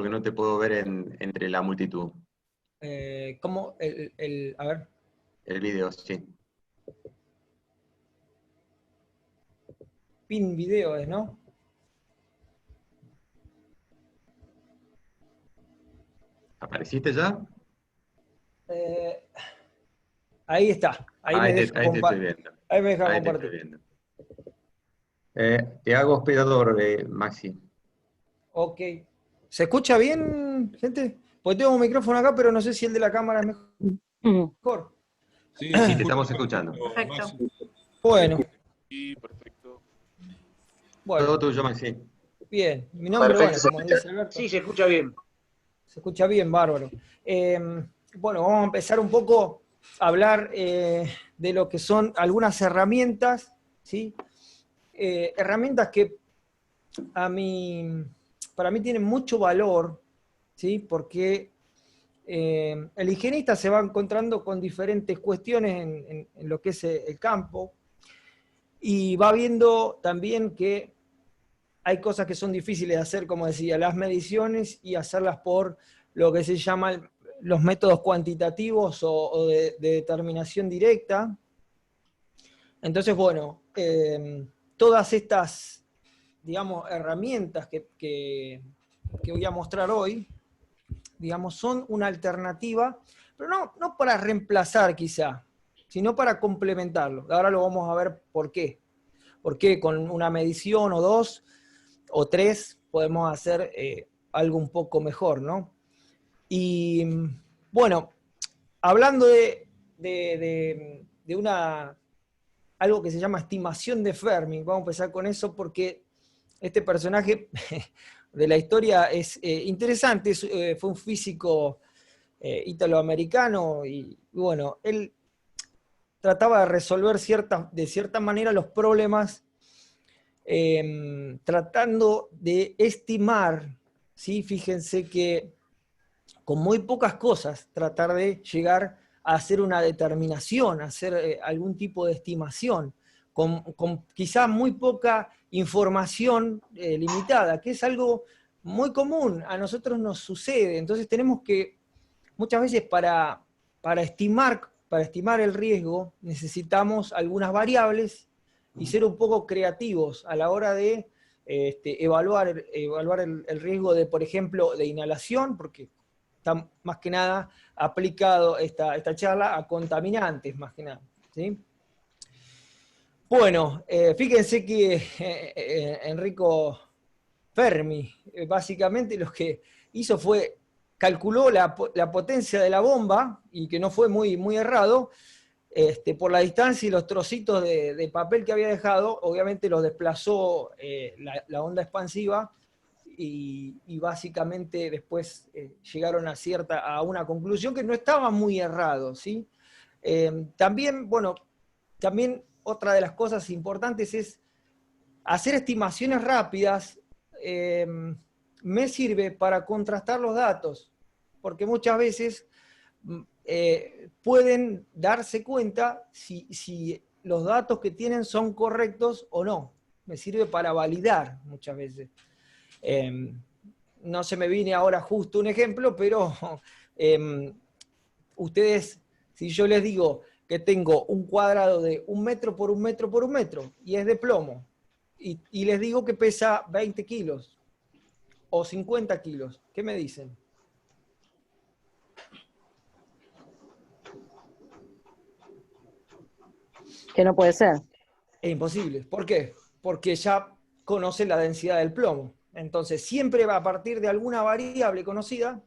porque no te puedo ver entre la multitud. ¿Cómo? A ver. El video, sí. Pin video es, ¿no? ¿Apareciste ya? Ahí está. Ahí me deja Ahí te estoy viendo. Ahí me deja Ahí te estoy compartir. viendo. Te hago hospedador, Maxi. Ok. ¿Se escucha bien, gente? Pues tengo un micrófono acá, pero no sé si el de la cámara es mejor. Sí, Sí, se sí, te escucha estamos escuchando. perfecto, Perfecto. Maxi. Bueno, Sí, perfecto. bueno, Todo tuyo, Maxi. bien. Mi nombre, bueno, Perfecto. como dice Alberto, Sí, se escucha bien. se escucha bien, bárbaro. Bueno, vamos a empezar un poco a hablar de lo que son algunas herramientas, ¿sí? Herramientas que para mí tienen mucho valor, ¿sí? Porque el higienista se va encontrando con diferentes cuestiones en lo que es el campo y va viendo también que hay cosas que son difíciles de hacer, como decía, las mediciones y hacerlas por lo que se llaman los métodos cuantitativos o de determinación directa. Entonces, bueno, todas estas, digamos, herramientas que voy a mostrar hoy, digamos, son una alternativa, pero no para reemplazar quizá, sino para complementarlo. Ahora lo vamos a ver por qué. Por qué con una medición o dos o tres podemos hacer algo un poco mejor, ¿no? Y bueno, hablando de algo que se llama estimación de Fermi, vamos a empezar con eso porque este personaje de la historia es interesante, fue un físico italoamericano y bueno, él trataba de resolver de cierta manera los problemas tratando de estimar, ¿sí? Fíjense que con muy pocas cosas tratar de llegar a hacer una determinación, a hacer algún tipo de estimación, con quizá muy poca información limitada, que es algo muy común, a nosotros nos sucede, entonces tenemos que, muchas veces para estimar el riesgo, necesitamos algunas variables y ser un poco creativos a la hora de evaluar el riesgo de, por ejemplo, de inhalación, porque está más que nada aplicado esta charla a contaminantes, más que nada, ¿sí? Bueno, fíjense que Enrico Fermi, básicamente lo que hizo fue, calculó la potencia de la bomba, y que no fue muy errado, por la distancia y los trocitos de papel que había dejado, obviamente los desplazó la onda expansiva, y básicamente después llegaron a una conclusión que no estaba muy errado, ¿sí? También, bueno, también otra de las cosas importantes es hacer estimaciones rápidas. Me sirve para contrastar los datos, porque muchas veces pueden darse cuenta si los datos que tienen son correctos o no. Me sirve para validar muchas veces. No se me viene ahora justo un ejemplo, pero ustedes, si yo les digo que tengo un cuadrado de 1 metro por 1 metro por 1 metro y es de plomo, y les digo que pesa 20 kilos o 50 kilos, ¿qué me dicen? Que no puede ser. Es imposible. ¿Por qué? Porque ya conoce la densidad del plomo. Entonces, siempre va a partir de alguna variable conocida,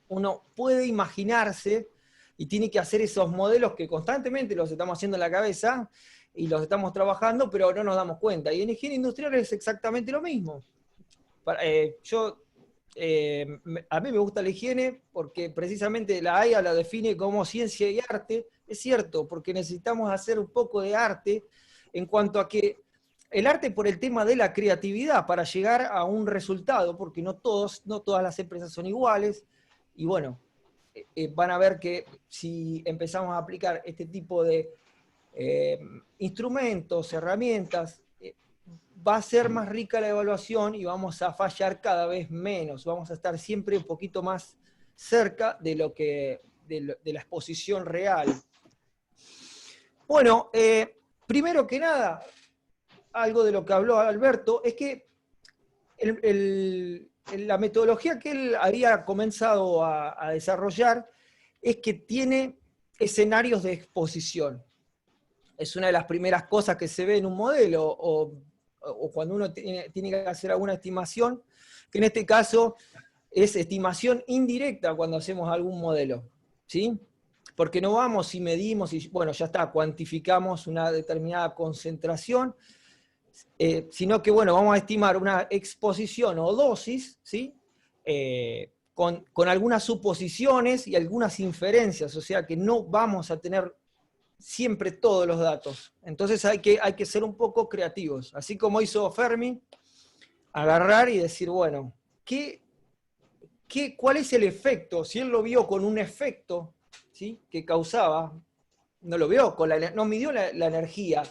uno puede imaginarse y tiene que hacer esos modelos que constantemente los estamos haciendo en la cabeza y los estamos trabajando, pero no nos damos cuenta. Y en higiene industrial es exactamente lo mismo. A mí me gusta la higiene porque precisamente la AIA la define como ciencia y arte. Es cierto, porque necesitamos hacer un poco de arte en cuanto a que el arte por el tema de la creatividad para llegar a un resultado, porque no todas las empresas son iguales, y bueno, van a ver que si empezamos a aplicar este tipo de instrumentos, herramientas, va a ser más rica la evaluación y vamos a fallar cada vez menos, vamos a estar siempre un poquito más cerca de de la exposición real. Bueno, primero que nada, algo de lo que habló Alberto, es que la metodología que él había comenzado a desarrollar es que tiene escenarios de exposición. Es una de las primeras cosas que se ve en un modelo, o cuando uno tiene que hacer alguna estimación, que en este caso es estimación indirecta cuando hacemos algún modelo, ¿sí? Porque no vamos y medimos y, bueno, ya está, cuantificamos una determinada concentración, sino que, bueno, vamos a estimar una exposición o dosis, ¿sí? Con algunas suposiciones y algunas inferencias, o sea que no vamos a tener siempre todos los datos. Entonces hay que ser un poco creativos. Así como hizo Fermi, agarrar y decir, bueno, ¿cuál es el efecto? Si él lo vio con un efecto, ¿sí?, que causaba, no lo vio, no midió la energía,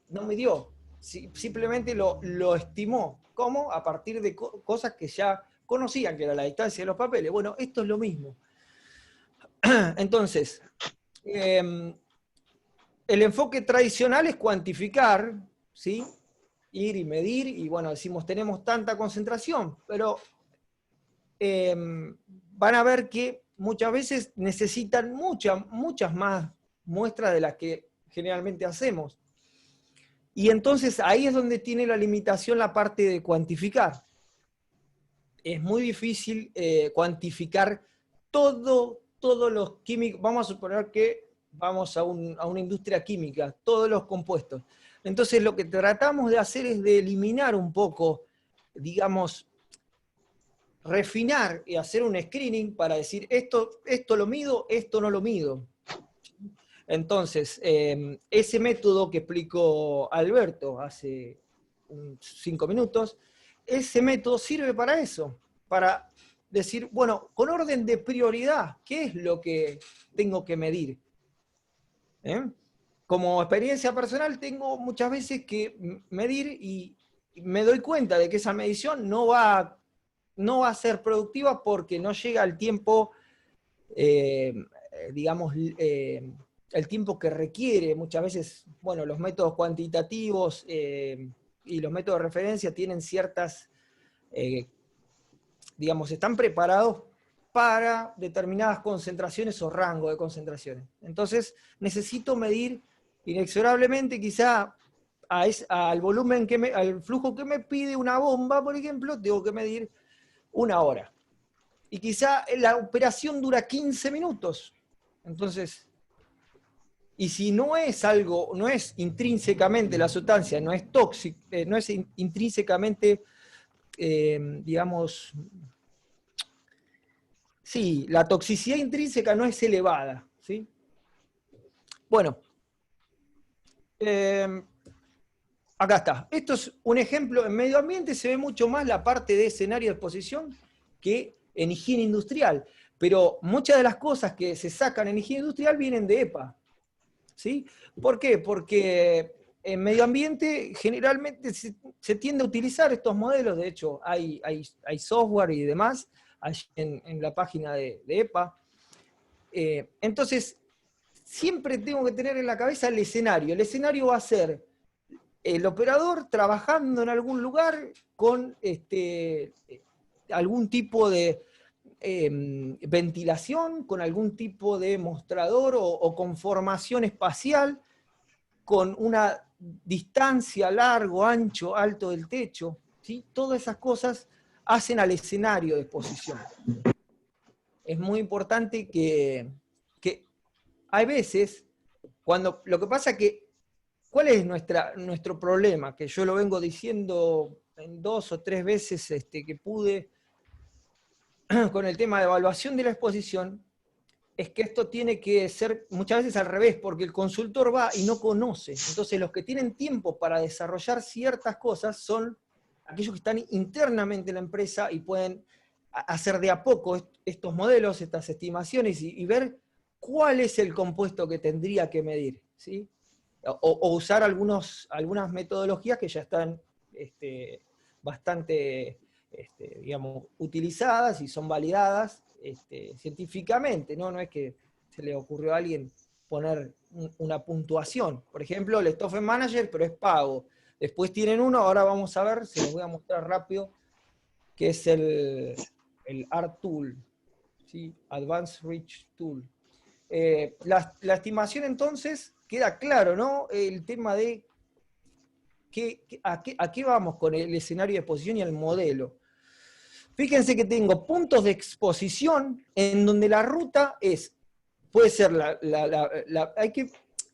no midió, simplemente lo estimó. ¿Cómo? A partir de cosas que ya conocían, que era la distancia de los papeles. Bueno, esto es lo mismo. Entonces, el enfoque tradicional es cuantificar, ¿sí?, ir y medir, y bueno, decimos, tenemos tanta concentración, pero van a ver que muchas veces necesitan muchas más muestras de las que generalmente hacemos. Y entonces ahí es donde tiene la limitación la parte de cuantificar. Es muy difícil cuantificar todos los químicos. Vamos a suponer que vamos a una industria química, todos los compuestos. Entonces lo que tratamos de hacer es de eliminar un poco, digamos, refinar y hacer un screening para decir, esto lo mido, esto no lo mido. Entonces, ese método que explicó Alberto hace 5 minutos, ese método sirve para eso, para decir, bueno, con orden de prioridad, ¿qué es lo que tengo que medir? Como experiencia personal tengo muchas veces que medir y me doy cuenta de que esa medición no va a ser productiva porque no llega al tiempo, digamos, el tiempo que requiere. Muchas veces, bueno, los métodos cuantitativos y los métodos de referencia tienen ciertas, digamos, están preparados para determinadas concentraciones o rango de concentraciones. Entonces, necesito medir inexorablemente quizá al volumen, al flujo que me pide una bomba, por ejemplo, tengo que medir 1 hora. Y quizá la operación dura 15 minutos. Entonces, y si no es algo, no es intrínsecamente la sustancia, no es tóxica, no es intrínsecamente, digamos, sí, la toxicidad intrínseca no es elevada, ¿sí? Bueno, acá está. Esto es un ejemplo. En medio ambiente se ve mucho más la parte de escenario de exposición que en higiene industrial. Pero muchas de las cosas que se sacan en higiene industrial vienen de EPA. ¿Sí? ¿Por qué? Porque en medio ambiente generalmente se tiende a utilizar estos modelos. De hecho, hay software y demás en la página de EPA. Entonces, siempre tengo que tener en la cabeza el escenario. El escenario va a ser el operador trabajando en algún lugar con algún tipo de ventilación, con algún tipo de mostrador o con formación espacial, con una distancia largo, ancho, alto del techo, ¿sí? Todas esas cosas hacen al escenario de exposición. Es muy importante que hay veces, lo que pasa que, ¿cuál es nuestro problema? Que yo lo vengo diciendo en 2 o 3 veces que pude con el tema de evaluación de la exposición, es que esto tiene que ser muchas veces al revés, porque el consultor va y no conoce. Entonces los que tienen tiempo para desarrollar ciertas cosas son aquellos que están internamente en la empresa y pueden hacer de a poco estos modelos, estas estimaciones y ver cuál es el compuesto que tendría que medir, ¿sí? O usar algunas metodologías que ya están bastante digamos, utilizadas y son validadas científicamente, ¿no? No es que se le ocurrió a alguien poner una puntuación. Por ejemplo, el Stoffen Manager, pero es pago. Después tienen uno, ahora vamos a ver, se los voy a mostrar rápido, que es el ART Tool, ¿sí? Advanced Reach Tool. La estimación entonces, queda claro, ¿no? El tema de a qué vamos con el escenario de exposición y el modelo. Fíjense que tengo puntos de exposición en donde la ruta puede ser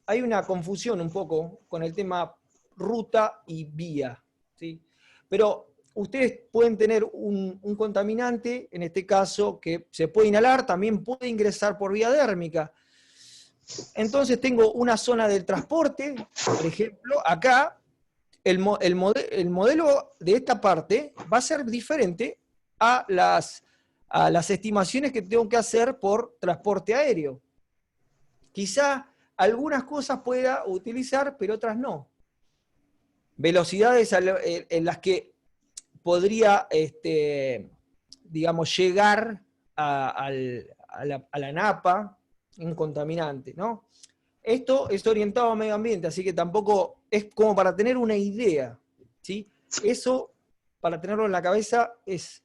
hay una confusión un poco con el tema ruta y vía, ¿sí? Pero ustedes pueden tener un contaminante, en este caso, que se puede inhalar, también puede ingresar por vía dérmica. Entonces tengo una zona del transporte, por ejemplo, acá, el modelo de esta parte va a ser diferente a las estimaciones que tengo que hacer por transporte aéreo. Quizá algunas cosas pueda utilizar, pero otras no. Velocidades en las que podría, digamos, llegar a la napa un contaminante, ¿no? Esto es orientado a medio ambiente, así que tampoco es como para tener una idea, ¿sí? Eso, para tenerlo en la cabeza, es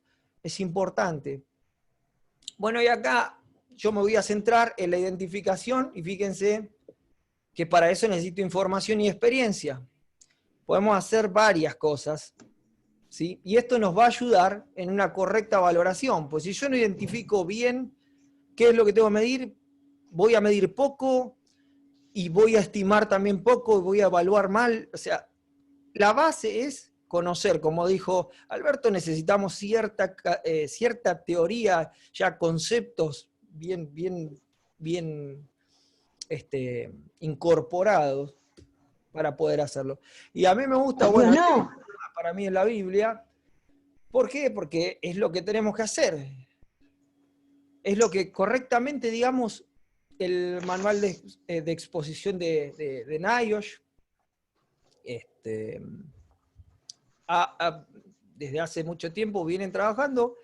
importante. Bueno, y acá yo me voy a centrar en la identificación, y fíjense que para eso necesito información y experiencia. Podemos hacer varias cosas, ¿sí? Y esto nos va a ayudar en una correcta valoración, pues si yo no identifico bien qué es lo que tengo que medir, voy a medir poco, y voy a estimar también poco, y voy a evaluar mal. O sea, la base es conocer, como dijo Alberto, necesitamos cierta teoría, ya conceptos bien incorporados para poder hacerlo. Y a mí me gusta, bueno, para mí en la Biblia, ¿por qué? Porque es lo que tenemos que hacer. Es lo que correctamente, digamos, el manual de exposición de NIOSH, desde hace mucho tiempo vienen trabajando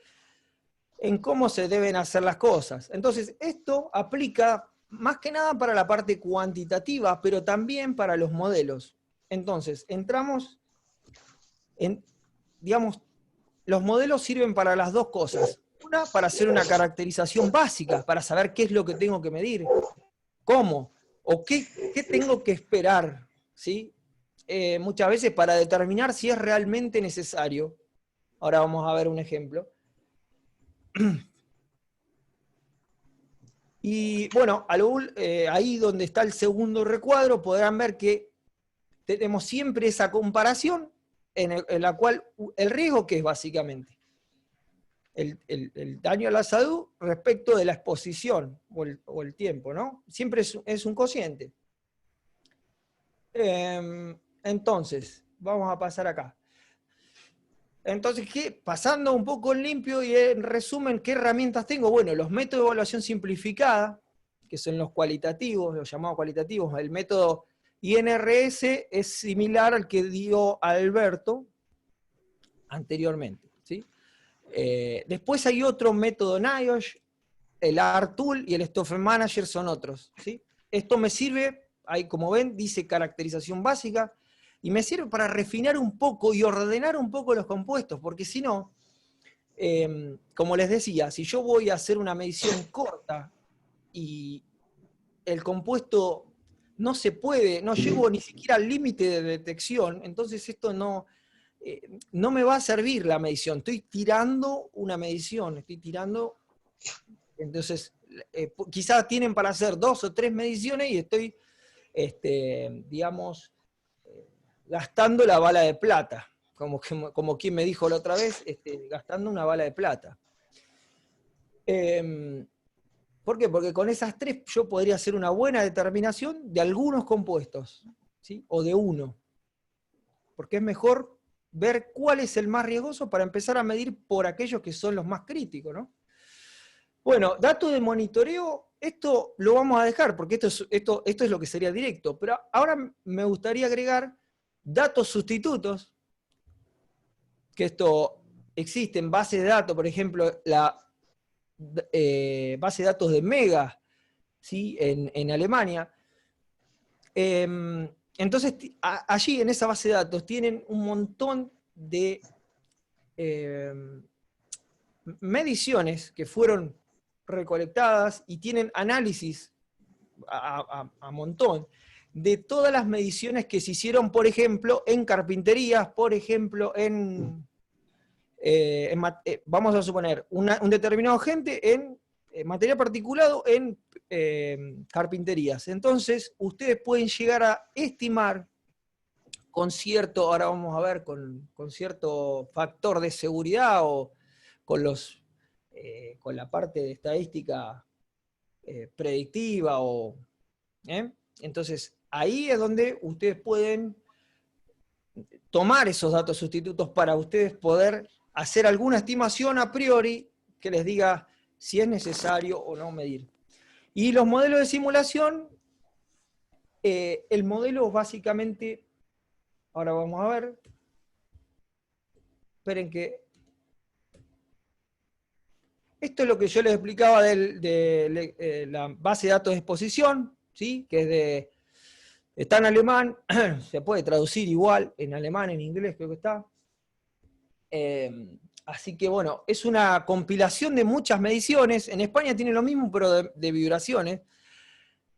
en cómo se deben hacer las cosas. Entonces, esto aplica más que nada para la parte cuantitativa, pero también para los modelos. Entonces, entramos en, digamos, los modelos sirven para las dos cosas. Una, para hacer una caracterización básica, para saber qué es lo que tengo que medir, cómo, o qué tengo que esperar, ¿sí? Muchas veces para determinar si es realmente necesario. Ahora vamos a ver un ejemplo. Y bueno, ahí donde está el segundo recuadro podrán ver que tenemos siempre esa comparación en la cual el riesgo, ¿qué es básicamente? El daño a la salud respecto de la exposición o el tiempo, ¿no? Siempre es un cociente. Entonces, vamos a pasar acá. Entonces, pasando un poco en limpio y en resumen, ¿qué herramientas tengo? Bueno, los métodos de evaluación simplificada, que son los cualitativos, los llamados cualitativos. El método INRS es similar al que dio Alberto anteriormente, ¿sí? Después hay otro método NIOSH, el ART Tool y el Stoffen Manager son otros, ¿sí? Esto me sirve, ahí como ven, dice caracterización básica, y me sirve para refinar un poco y ordenar un poco los compuestos, porque si no, como les decía, si yo voy a hacer una medición corta y el compuesto no se puede, no llego ni siquiera al límite de detección, entonces esto no me va a servir la medición. Estoy tirando una medición, entonces quizás tienen para hacer 2 o 3 mediciones y estoy, digamos, gastando la bala de plata, como quien me dijo la otra vez, gastando una bala de plata. ¿Por qué? Porque con esas 3 yo podría hacer una buena determinación de algunos compuestos, ¿sí? O de uno. Porque es mejor ver cuál es el más riesgoso para empezar a medir por aquellos que son los más críticos, ¿no? Bueno, datos de monitoreo, esto lo vamos a dejar, porque esto es lo que sería directo, pero ahora me gustaría agregar datos sustitutos, que esto existe en bases de datos, por ejemplo, la base de datos de Mega, ¿sí? En Alemania. Entonces, allí en esa base de datos tienen un montón de mediciones que fueron recolectadas y tienen análisis a montón de todas las mediciones que se hicieron, por ejemplo, en carpinterías, por ejemplo, vamos a suponer, un determinado agente en material particulado en carpinterías. Entonces, ustedes pueden llegar a estimar con cierto, ahora vamos a ver, con cierto factor de seguridad o con la parte de estadística predictiva entonces ahí es donde ustedes pueden tomar esos datos sustitutos para ustedes poder hacer alguna estimación a priori que les diga si es necesario o no medir. Y los modelos de simulación, el modelo básicamente, ahora vamos a ver, esperen que esto es lo que yo les explicaba de la base de datos de exposición, ¿sí? Que está en alemán, se puede traducir igual en alemán, en inglés creo que está. Así que bueno, es una compilación de muchas mediciones. En España tiene lo mismo, pero de vibraciones.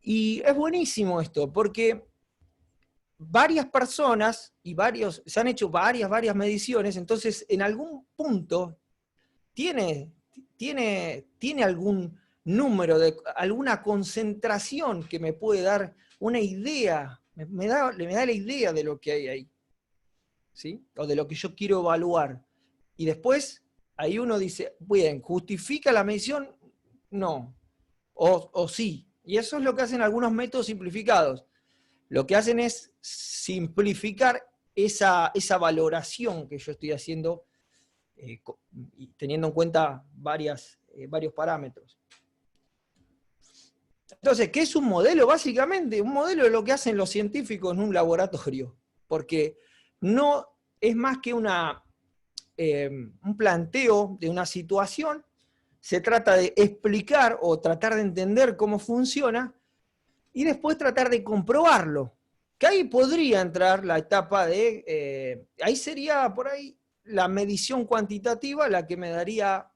Y es buenísimo esto, porque varias personas se han hecho varias mediciones, entonces en algún punto tiene algún número, alguna concentración que me puede dar una idea, me da la idea de lo que hay ahí, ¿sí? O de lo que yo quiero evaluar. Y después, ahí uno dice, bien, ¿justifica la medición? No. O sí. Y eso es lo que hacen algunos métodos simplificados. Lo que hacen es simplificar esa valoración que yo estoy haciendo, teniendo en cuenta varios parámetros. Entonces, ¿qué es un modelo? Básicamente, un modelo es lo que hacen los científicos en un laboratorio, porque no es más que un planteo de una situación, se trata de explicar o tratar de entender cómo funciona, y después tratar de comprobarlo. Que ahí podría entrar la etapa de, ahí sería por ahí la medición cuantitativa la que me daría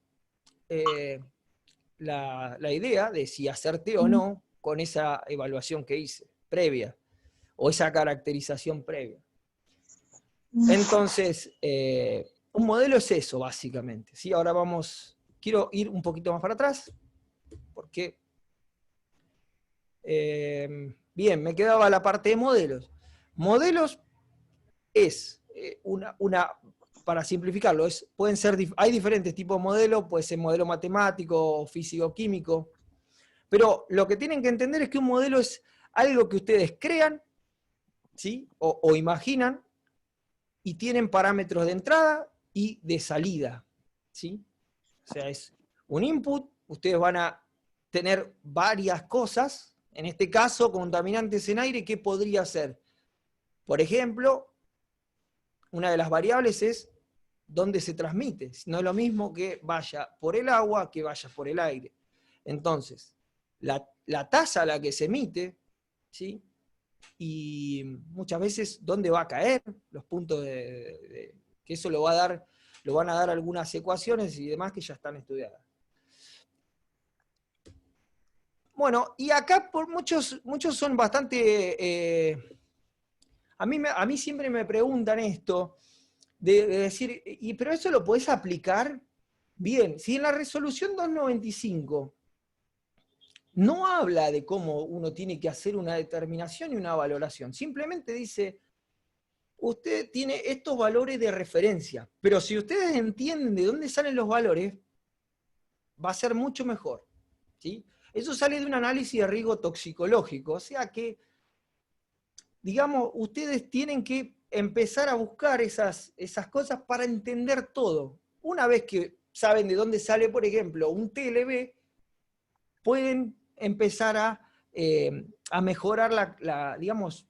la idea de si acerté o no con esa evaluación que hice, previa, o esa caracterización previa. Entonces, un modelo es eso, básicamente. ¿Sí? Ahora quiero ir un poquito más para atrás, porque, bien, me quedaba la parte de modelos. Modelos es para simplificarlo, hay diferentes tipos de modelos, puede ser modelo matemático, físico-químico, pero lo que tienen que entender es que un modelo es algo que ustedes crean, ¿sí? o imaginan, y tienen parámetros de entrada y de salida, ¿sí? O sea, es un input, ustedes van a tener varias cosas, en este caso, contaminantes en aire, ¿qué podría ser? Por ejemplo, una de las variables es dónde se transmite. No es lo mismo que vaya por el agua que vaya por el aire. Entonces, la tasa a la que se emite, ¿sí? Y muchas veces dónde va a caer, los puntos que eso lo van a dar algunas ecuaciones y demás que ya están estudiadas. Bueno, y acá por muchos son bastante... a mí siempre me preguntan esto, de decir, ¿pero eso lo podés aplicar? Bien, si en la resolución 295 no habla de cómo uno tiene que hacer una determinación y una valoración, simplemente dice, usted tiene estos valores de referencia, pero si ustedes entienden de dónde salen los valores, va a ser mucho mejor, ¿sí? Eso sale de un análisis de riesgo toxicológico, o sea que, digamos, ustedes tienen que empezar a buscar esas cosas para entender todo. Una vez que saben de dónde sale, por ejemplo, un TLB, pueden empezar a mejorar digamos,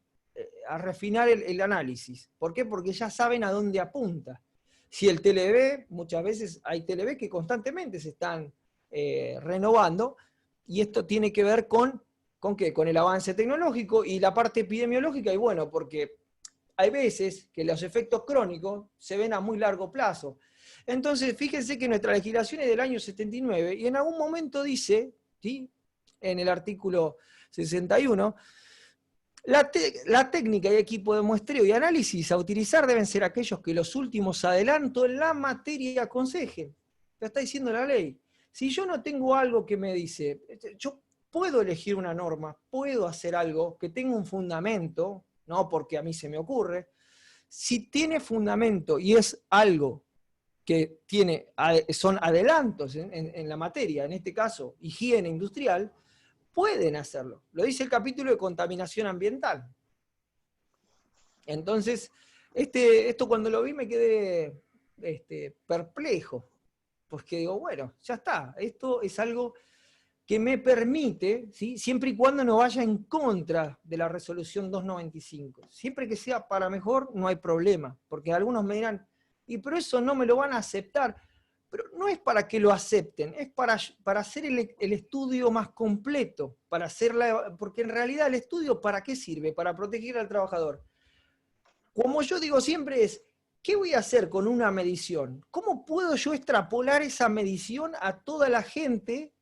a refinar el análisis. ¿Por qué? Porque ya saben a dónde apunta. Si el TLB, muchas veces hay TLB que constantemente se están renovando, y esto tiene que ver ¿con qué? Con el avance tecnológico y la parte epidemiológica, y bueno, porque hay veces que los efectos crónicos se ven a muy largo plazo. Entonces, fíjense que nuestra legislación es del año 79, y en algún momento dice, ¿sí?, en el artículo 61, la técnica y equipo de muestreo y análisis a utilizar deben ser aquellos que los últimos adelantos en la materia aconsejen. Lo está diciendo la ley. Si yo no tengo algo que me dice, yo puedo elegir una norma, puedo hacer algo que tenga un fundamento, no porque a mí se me ocurre. Si tiene fundamento y es algo que son adelantos en la materia, en este caso higiene industrial, pueden hacerlo. Lo dice el capítulo de contaminación ambiental. Entonces, esto cuando lo vi me quedé perplejo, porque digo, bueno, ya está, esto es algo que me permite, ¿sí?, siempre y cuando no vaya en contra de la resolución 295. Siempre que sea para mejor, no hay problema, porque algunos me dirán, y pero eso no me lo van a aceptar. Pero no es para que lo acepten, es para hacer el estudio más completo, porque en realidad el estudio, ¿para qué sirve? Para proteger al trabajador. Como yo digo siempre es, ¿qué voy a hacer con una medición? ¿Cómo puedo yo extrapolar esa medición a toda la gente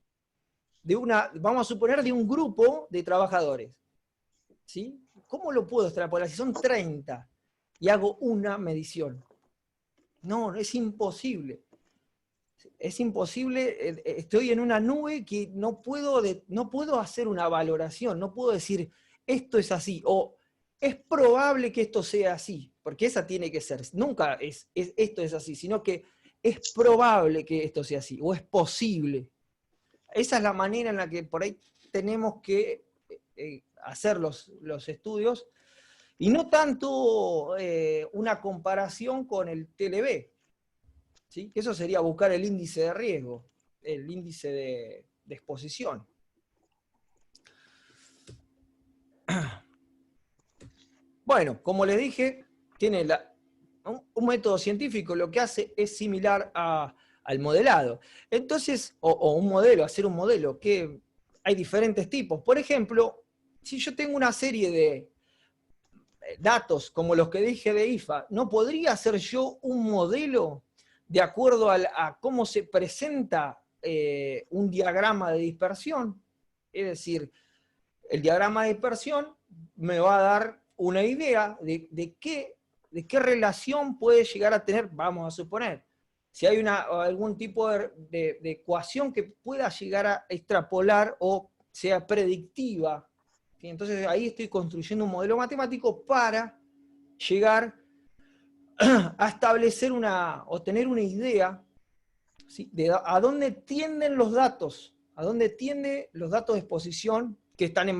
vamos a suponer, de un grupo de trabajadores? ¿Sí? ¿Cómo lo puedo extrapolar? Si son 30 y hago una medición. No, es imposible. Es imposible, estoy en una nube que no puedo hacer una valoración, no puedo decir esto es así, o es probable que esto sea así, porque esa tiene que ser, nunca esto es así, sino que es probable que esto sea así, o es posible. Esa es la manera en la que por ahí tenemos que hacer los estudios, y no tanto una comparación con el TLB. ¿Sí? Eso sería buscar el índice de riesgo, el índice de exposición. Bueno, como les dije, tiene un método científico, lo que hace es similar al modelado. Entonces, o un modelo, hacer un modelo, que hay diferentes tipos. Por ejemplo, si yo tengo una serie de datos como los que dije de IFA, ¿no podría hacer yo un modelo de acuerdo a cómo se presenta un diagrama de dispersión? Es decir, el diagrama de dispersión me va a dar una idea de qué relación puede llegar a tener, vamos a suponer, si hay algún tipo de ecuación que pueda llegar a extrapolar o sea predictiva. ¿Sí? Entonces ahí estoy construyendo un modelo matemático para llegar a establecer o tener una idea, ¿sí?, de a dónde tienden los datos, a dónde tienden los datos de exposición que están en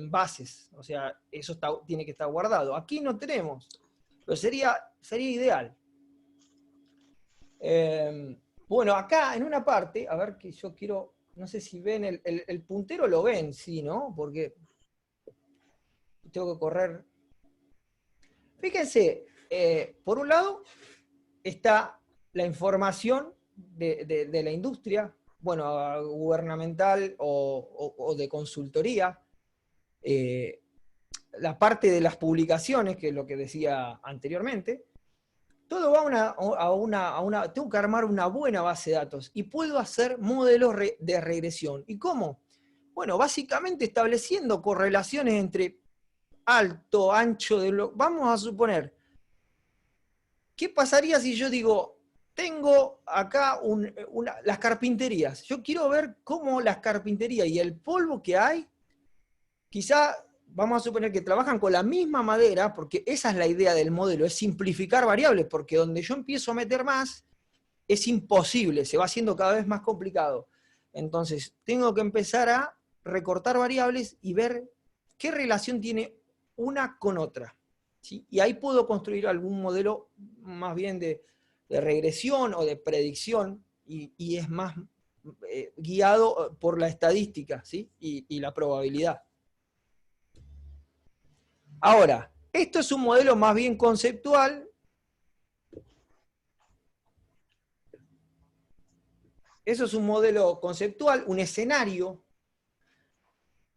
bases. O sea, eso tiene que estar guardado. Aquí no tenemos, pero sería ideal. Bueno, acá en una parte, a ver que yo quiero, no sé si ven el puntero, lo ven, sí, ¿no? Porque tengo que correr. Fíjense, por un lado está la información de la industria, bueno, gubernamental o de consultoría, la parte de las publicaciones, que es lo que decía anteriormente. Todo va tengo que armar una buena base de datos y puedo hacer modelos de regresión. ¿Y cómo? Bueno, básicamente estableciendo correlaciones entre alto, ancho de bloque. Vamos a suponer, ¿qué pasaría si yo digo, tengo acá las carpinterías? Yo quiero ver cómo las carpinterías y el polvo que hay, quizá vamos a suponer que trabajan con la misma madera, porque esa es la idea del modelo, es simplificar variables, porque donde yo empiezo a meter más, es imposible, se va haciendo cada vez más complicado. Entonces, tengo que empezar a recortar variables y ver qué relación tiene una con otra. ¿Sí? Y ahí puedo construir algún modelo más bien de regresión o de predicción, y es más guiado por la estadística, ¿sí?, y la probabilidad. Ahora, esto es un modelo más bien conceptual, Eso es un modelo conceptual, un escenario.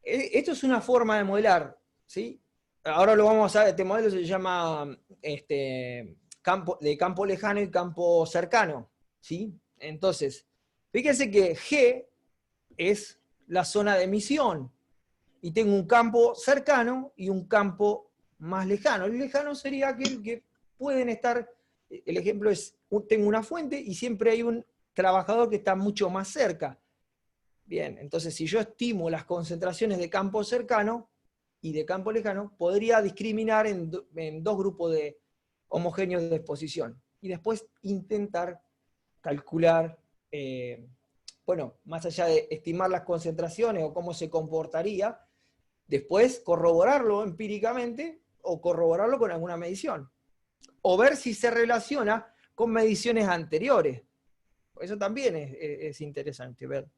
Esto es una forma de modelar, ¿sí? Ahora lo vamos a ver, este modelo se llama de campo lejano y campo cercano, ¿sí? Entonces, fíjense que G es la zona de emisión, y tengo un campo cercano y un campo más lejano. El lejano sería aquel que pueden estar, el ejemplo es, tengo una fuente y siempre hay un trabajador que está mucho más cerca. Bien, entonces si yo estimo las concentraciones de campo cercano y de campo lejano, podría discriminar en dos grupos de homogéneos de exposición. Y después intentar calcular, bueno, más allá de estimar las concentraciones o cómo se comportaría, después corroborarlo empíricamente o corroborarlo con alguna medición. O ver si se relaciona con mediciones anteriores. Eso también es interesante ver.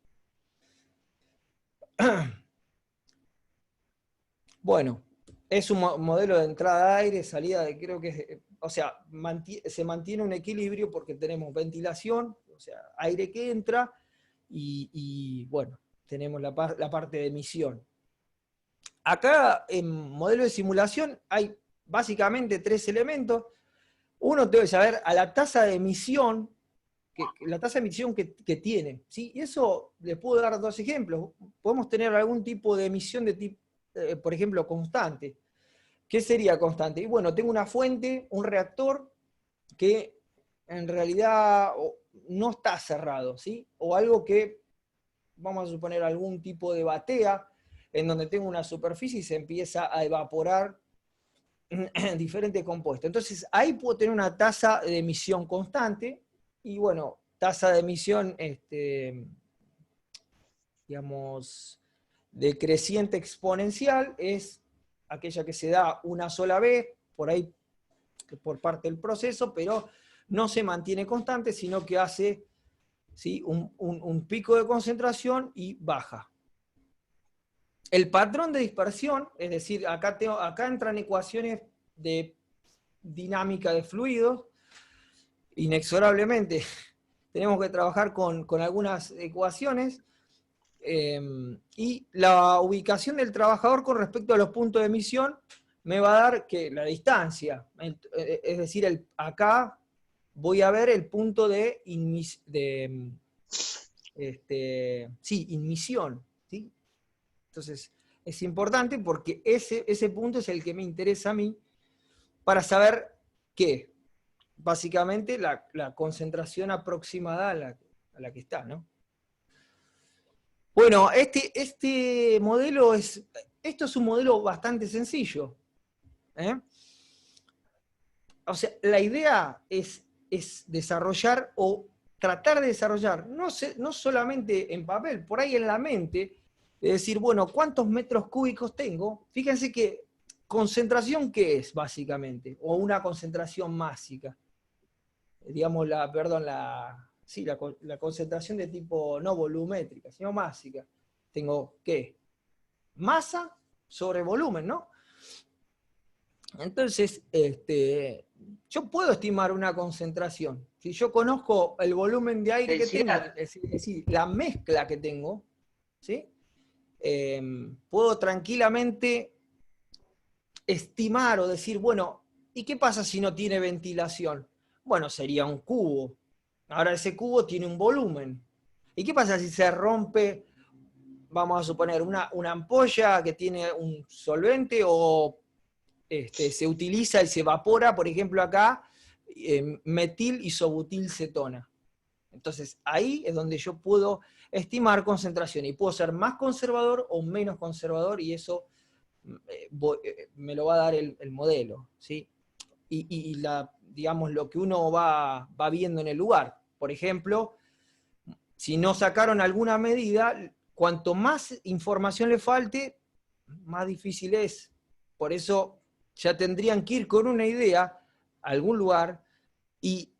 Bueno, es un modelo de entrada de aire, salida de, creo que, o sea, se mantiene un equilibrio porque tenemos ventilación, o sea, aire que entra, y bueno, tenemos la parte de emisión. Acá en modelo de simulación hay básicamente 3 elementos. Uno debe saber a la tasa de emisión, la tasa de emisión que tiene, ¿sí? Y eso les puedo dar 2 ejemplos. Podemos tener algún tipo de emisión de tipo, por ejemplo, constante. ¿Qué sería constante? Y bueno, tengo una fuente, un reactor, que en realidad no está cerrado, ¿sí? O algo que, vamos a suponer, algún tipo de batea, en donde tengo una superficie y se empieza a evaporar diferentes compuestos. Entonces, ahí puedo tener una tasa de emisión constante, y bueno, tasa de emisión, digamos, decreciente exponencial, es aquella que se da una sola vez, por ahí, por parte del proceso, pero no se mantiene constante, sino que hace, ¿sí?, un pico de concentración y baja. El patrón de dispersión, es decir, acá entran ecuaciones de dinámica de fluidos, inexorablemente tenemos que trabajar con algunas ecuaciones, y la ubicación del trabajador con respecto a los puntos de emisión me va a dar que la distancia, es decir, acá voy a ver el punto de inmisión, ¿sí? Entonces, es importante porque ese punto es el que me interesa a mí para saber qué, básicamente la concentración aproximada a la que está, ¿no? Bueno, este modelo esto es un modelo bastante sencillo, ¿eh? O sea, la idea es desarrollar o tratar de desarrollar, no solamente en papel, por ahí en la mente, de decir, bueno, ¿cuántos metros cúbicos tengo? Fíjense que concentración, ¿qué es básicamente? O una concentración másica. Digamos, la concentración de tipo no volumétrica, sino másica. Tengo, ¿qué? Masa sobre volumen, ¿no? Entonces, yo puedo estimar una concentración. Si yo conozco el volumen de aire que tengo, es decir, la mezcla que tengo, ¿sí? Puedo tranquilamente estimar o decir, bueno, ¿y qué pasa si no tiene ventilación? Bueno, sería un cubo. Ahora ese cubo tiene un volumen. ¿Y qué pasa si se rompe, vamos a suponer, una ampolla que tiene un solvente, o se utiliza y se evapora, por ejemplo acá, metil isobutilcetona? Entonces ahí es donde yo puedo estimar concentración, y puedo ser más conservador o menos conservador, y eso me lo va a dar el modelo, ¿sí? Y digamos, lo que uno va viendo en el lugar. Por ejemplo, si no sacaron alguna medida, cuanto más información le falte, más difícil es. Por eso ya tendrían que ir con una idea a algún lugar y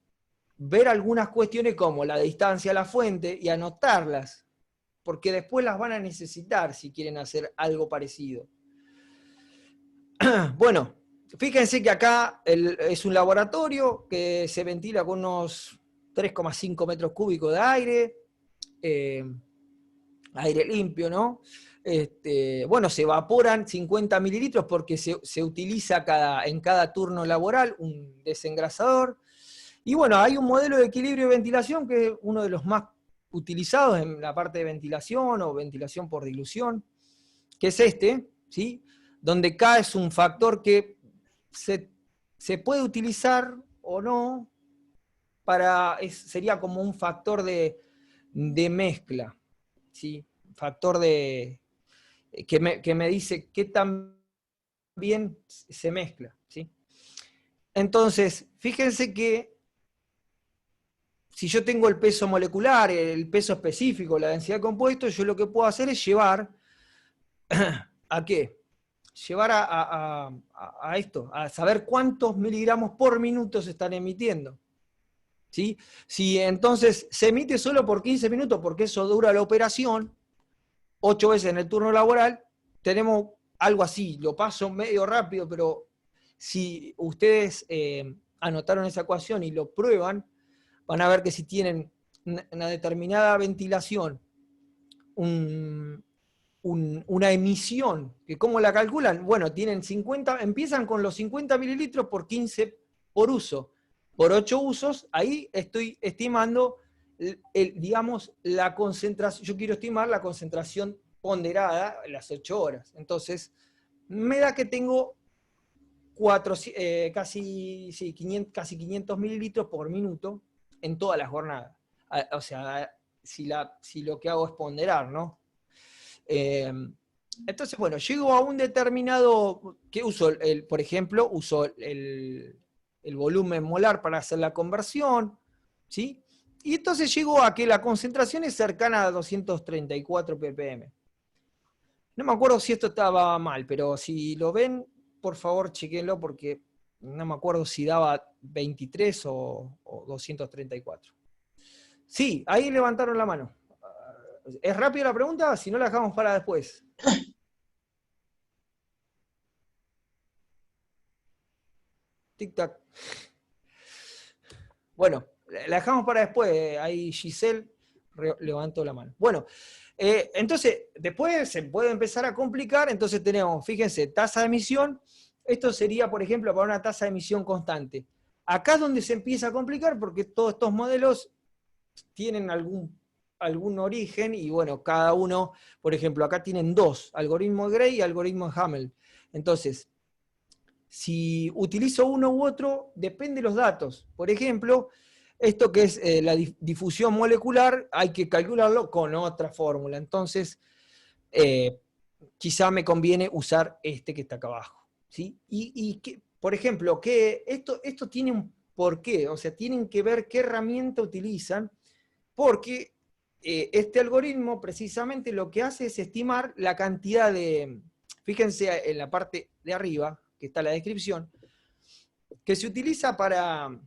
ver algunas cuestiones como la distancia a la fuente y anotarlas, porque después las van a necesitar si quieren hacer algo parecido. Bueno, fíjense que acá es un laboratorio que se ventila con unos 3,5 metros cúbicos de aire. aire limpio, ¿no? Bueno, se evaporan 50 mililitros porque se utiliza en cada turno laboral un desengrasador. Y bueno, hay un modelo de equilibrio y ventilación que es uno de los más utilizados en la parte de ventilación o ventilación por dilución, que es ¿sí? Donde K es un factor que se puede utilizar o no sería como un factor de mezcla, ¿sí? Factor que me dice qué tan bien se mezcla, ¿sí? Entonces, fíjense que si yo tengo el peso molecular, el peso específico, la densidad de compuestos, yo lo que puedo hacer es llevar ¿a qué? Llevar a esto, a saber cuántos miligramos por minuto se están emitiendo. ¿Sí? Si entonces se emite solo por 15 minutos, porque eso dura la operación, 8 veces en el turno laboral, tenemos algo así, lo paso medio rápido, pero si ustedes anotaron esa ecuación y lo prueban, van a ver que si tienen una determinada ventilación, una emisión, que ¿cómo la calculan? Bueno, empiezan con los 50 mililitros por 15 por uso. Por 8 usos, ahí estoy estimando, digamos, la concentración. Yo quiero estimar la concentración ponderada en las 8 horas. Entonces, me da que tengo casi 500 mililitros por minuto en toda la jornada. O sea, si lo que hago es ponderar, ¿no? Entonces, bueno, llego a un determinado, que uso, por ejemplo, uso el volumen molar para hacer la conversión, ¿sí? Y entonces llego a que la concentración es cercana a 234 ppm. No me acuerdo si esto estaba mal, pero si lo ven, por favor, chequenlo, porque no me acuerdo si daba 23 o 234. Sí, ahí levantaron la mano. ¿Es rápida la pregunta? Si no, la dejamos para después. Tic-tac. Bueno, la dejamos para después. Ahí Giselle levantó la mano. Bueno, entonces, después se puede empezar a complicar. Entonces tenemos, fíjense, tasa de emisión. Esto sería, por ejemplo, para una tasa de emisión constante. Acá es donde se empieza a complicar porque todos estos modelos tienen algún origen y bueno, cada uno, por ejemplo, acá tienen dos, algoritmo de Gray y algoritmo de Hamel. Entonces, si utilizo uno u otro, depende de los datos. Por ejemplo, esto que es la difusión molecular, hay que calcularlo con otra fórmula. Entonces, quizá me conviene usar este que está acá abajo, ¿sí? Por ejemplo, que esto tiene un porqué, o sea, tienen que ver qué herramienta utilizan, porque este algoritmo precisamente lo que hace es estimar la cantidad de, fíjense en la parte de arriba, que está la descripción, que se utiliza para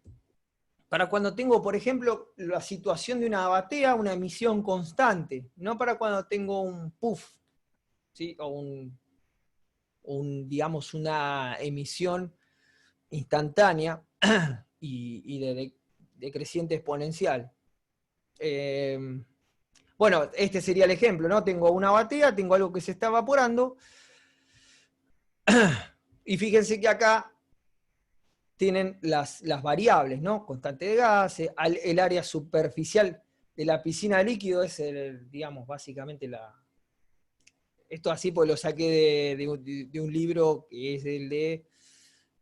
cuando tengo, por ejemplo, la situación de una batea, una emisión constante, no para cuando tengo un puff, ¿sí? O digamos, una emisión instantánea y de decreciente exponencial. Bueno, este sería el ejemplo, ¿no? Tengo una batea, tengo algo que se está evaporando, y fíjense que acá tienen las variables, ¿no? Constante de gases, el área superficial de la piscina de líquido es, digamos, básicamente esto así pues lo saqué de un libro que es el de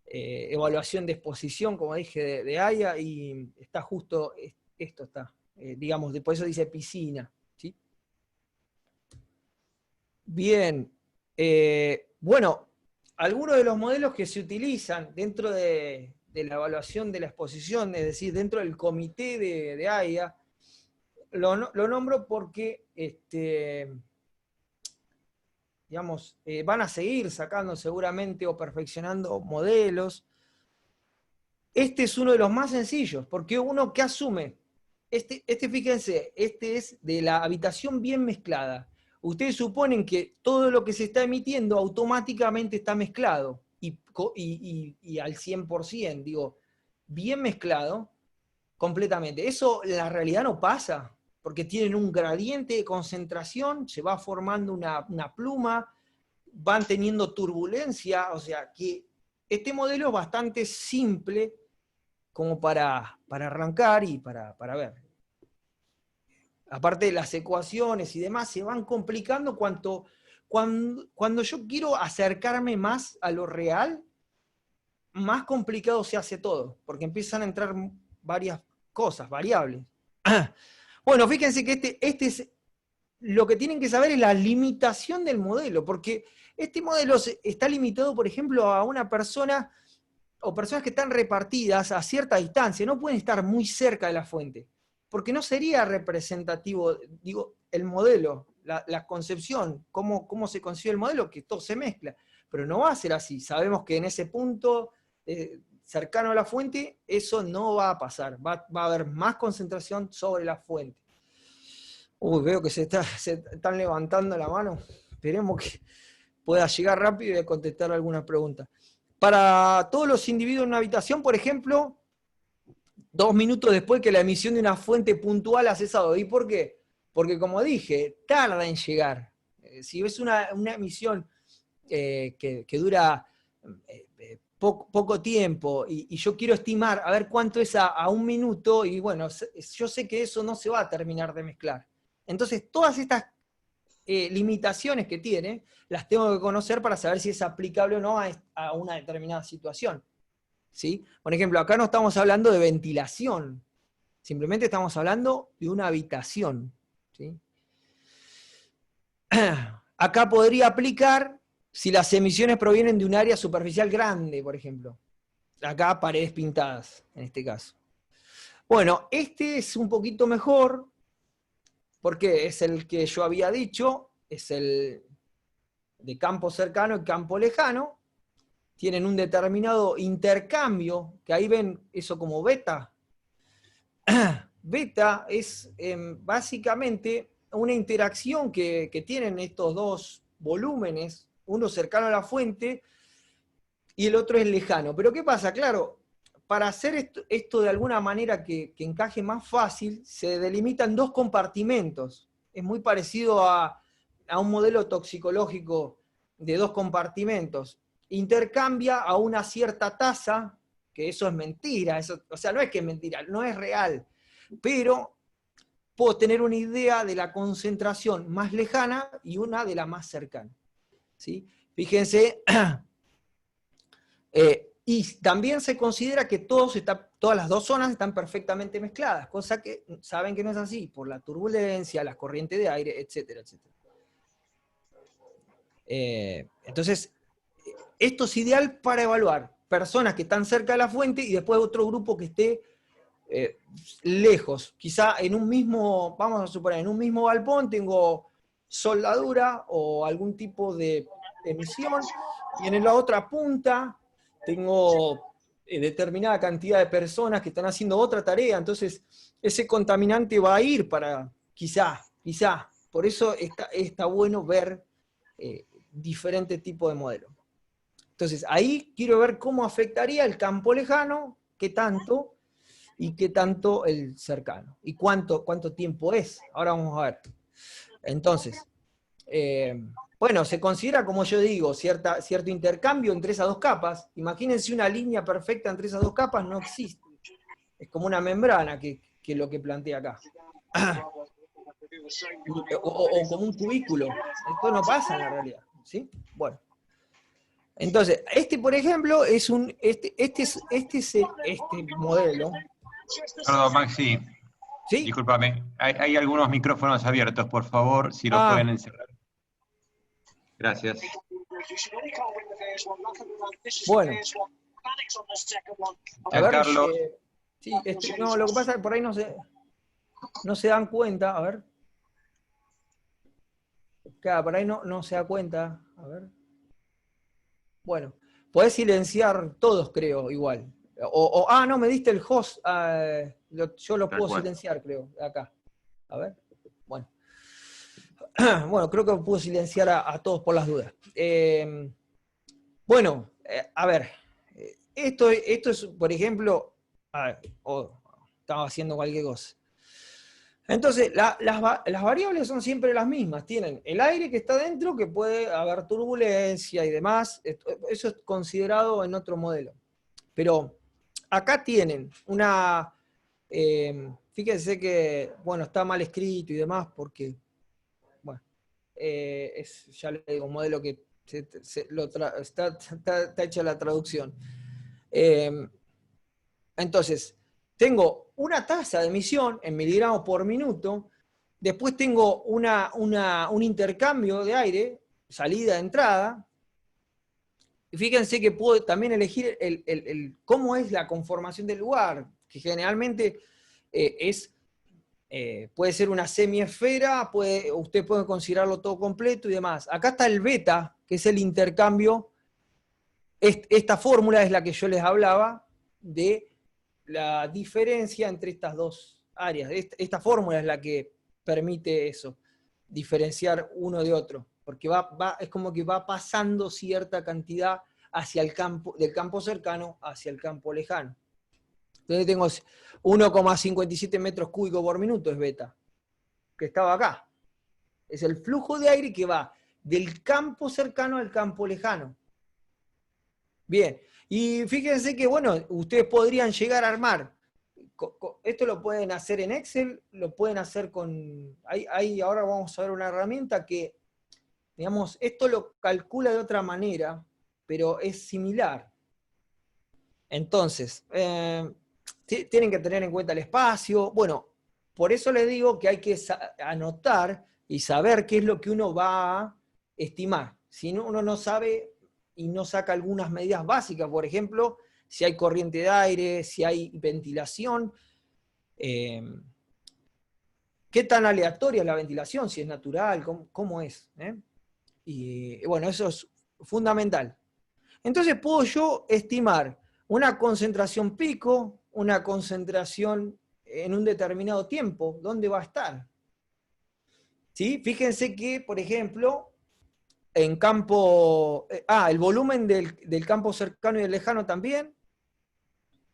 evaluación de exposición, como dije, de AIA, y está justo, esto está, digamos, por eso dice piscina, ¿sí? Bien, bueno, algunos de los modelos que se utilizan dentro de la evaluación de la exposición, es decir, dentro del comité de AIA, lo nombro porque digamos, van a seguir sacando seguramente o perfeccionando modelos. Este es uno de los más sencillos, porque uno que asume, fíjense, este es de la habitación bien mezclada. Ustedes suponen que todo lo que se está emitiendo automáticamente está mezclado, y al 100%, digo, bien mezclado, completamente. Eso en la realidad no pasa. porque tienen un gradiente de concentración, se va formando una pluma, van teniendo turbulencia, o sea que este modelo es bastante simple como para arrancar y para ver. Aparte de las ecuaciones y demás, se van complicando cuando yo quiero acercarme más a lo real, más complicado se hace todo, porque empiezan a entrar varias cosas, variables. Bueno, fíjense que este es, lo que tienen que saber es la limitación del modelo, porque este modelo está limitado, por ejemplo, a una persona o personas que están repartidas a cierta distancia, no pueden estar muy cerca de la fuente, porque no sería representativo, digo, el modelo, la concepción, cómo se concibe el modelo, que todo se mezcla, pero no va a ser así. Sabemos que en ese punto cercano a la fuente, eso no va a pasar, va a haber más concentración sobre la fuente. Uy, veo que se están levantando la mano, esperemos que pueda llegar rápido y contestar alguna pregunta. Para todos los individuos en una habitación, por ejemplo, 2 minutos después que la emisión de una fuente puntual ha cesado. ¿Y por qué? Porque, como dije, tarda en llegar. Si es una emisión que dura poco tiempo y yo quiero estimar a ver cuánto es a 1 minuto, y bueno, yo sé que eso no se va a terminar de mezclar. Entonces, todas estas limitaciones que tiene, las tengo que conocer para saber si es aplicable o no a una determinada situación. ¿Sí? Por ejemplo, acá no estamos hablando de ventilación, simplemente estamos hablando de una habitación. ¿Sí? Acá podría aplicar si las emisiones provienen de un área superficial grande, por ejemplo. Acá paredes pintadas, en este caso. Bueno, este es un poquito mejor, porque es el que yo había dicho, es el de campo cercano y campo lejano, tienen un determinado intercambio, que ahí ven eso como beta. Beta es básicamente una interacción que tienen estos dos volúmenes, uno cercano a la fuente y el otro es lejano. Pero ¿qué pasa? Claro, para hacer esto de alguna manera que encaje más fácil, se delimitan 2 compartimentos. Es muy parecido a un modelo toxicológico de 2 compartimentos. Intercambia a una cierta tasa, que eso es mentira, o sea, no es que es mentira, no es real, pero puedo tener una idea de la concentración más lejana y una de la más cercana. ¿Sí? Fíjense, y también se considera que todas las 2 zonas están perfectamente mezcladas, cosa que saben que no es así, por la turbulencia, las corrientes de aire, etcétera, etcétera. Entonces, esto es ideal para evaluar personas que están cerca de la fuente y después otro grupo que esté lejos. Quizá en un mismo, vamos a suponer, en un mismo galpón tengo soldadura o algún tipo de emisión, y en la otra punta tengo determinada cantidad de personas que están haciendo otra tarea, entonces ese contaminante va a ir para, quizá, por eso está bueno ver diferentes tipos de modelos. Entonces, ahí quiero ver cómo afectaría el campo lejano, qué tanto, y qué tanto el cercano, y cuánto tiempo es. Ahora vamos a ver. Entonces, bueno, se considera, como yo digo, cierto intercambio entre esas 2 capas. Imagínense una línea perfecta entre esas 2 capas, no existe. Es como una membrana, que es lo que plantea acá. O como un cubículo. Esto no pasa en la realidad. ¿Sí? Bueno. Entonces, por ejemplo, es este modelo. Perdón, Maxi. ¿Sí? Discúlpame. Hay algunos micrófonos abiertos, por favor, si los pueden encerrar. Gracias. Bueno. A ver, Carlos. sí, no, lo que pasa es que por ahí no se dan cuenta. A ver. Claro, por ahí no se da cuenta. A ver. Bueno, podés silenciar todos, creo, igual. No, me diste el host. Yo lo puedo silenciar, creo, acá. A ver. Bueno. Bueno, creo que puedo silenciar a todos por las dudas. Bueno, a ver. Esto es, por ejemplo. Estaba haciendo cualquier cosa. Entonces, las variables son siempre las mismas. Tienen el aire que está dentro, que puede haber turbulencia y demás. Eso es considerado en otro modelo. Pero acá tienen una... fíjense que, bueno, está mal escrito y demás, porque, bueno, ya le digo, un modelo que está hecha la traducción. Entonces, tengo una tasa de emisión en miligramos por minuto, después tengo un intercambio de aire, salida, entrada, y fíjense que puedo también elegir cómo es la conformación del lugar, que generalmente puede ser una semiesfera, usted puede considerarlo todo completo y demás. Acá está el beta, que es el intercambio. Esta fórmula es la que yo les hablaba de la diferencia entre estas dos áreas. Esta fórmula es la que permite eso, diferenciar uno de otro, porque es como que va pasando cierta cantidad hacia el campo, del campo cercano hacia el campo lejano. Entonces tengo 1,57 metros cúbicos por minuto, es beta, que estaba acá. Es el flujo de aire que va del campo cercano al campo lejano. Bien, y fíjense que, bueno, ustedes podrían llegar a armar, esto lo pueden hacer en Excel, lo pueden hacer con, ahora vamos a ver una herramienta que, digamos, esto lo calcula de otra manera, pero es similar. Entonces, tienen que tener en cuenta el espacio, bueno, por eso les digo que hay que anotar y saber qué es lo que uno va a estimar. Si uno no sabe y no saca algunas medidas básicas, por ejemplo, si hay corriente de aire, si hay ventilación, qué tan aleatoria es la ventilación, si es natural, cómo es. Y bueno, eso es fundamental. Entonces puedo yo estimar una concentración pico, una concentración en un determinado tiempo, ¿dónde va a estar? ¿Sí? Fíjense que, por ejemplo, en campo... el volumen del campo cercano y del lejano también